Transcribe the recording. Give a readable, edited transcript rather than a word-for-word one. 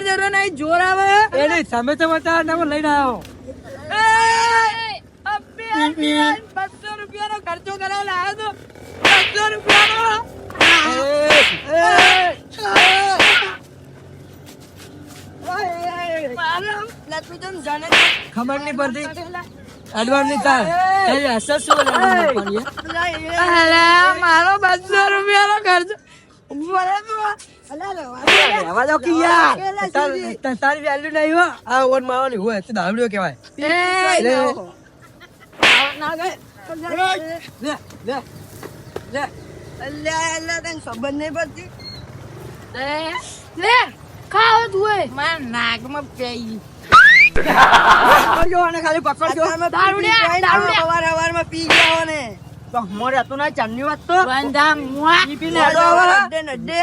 જરો નહીં જોર આવે એને તમે તો બતા ને લઈને આવ્યો. ₹200 નો ખર્ચો કરાવ લાવ્યો તો ₹200 ખબર નહીં પડતી એડવાન્સ ની તાર અસર શું મારો ₹200 નો ખર્ચો તારી વેલ્યુ નહીં હો. આ ઓન માવાની હોય તો દાવડીઓ કહેવાય. ખબર નહીં પડતી લે ખાવ તું મારા નાકમાં પેઈ ખાલી પકડજો. સવારમાં પી ગયા ને તો મોરે હતું ના ચાંદની વાત તો બંધા મુઆ પી લે. નડ્ડે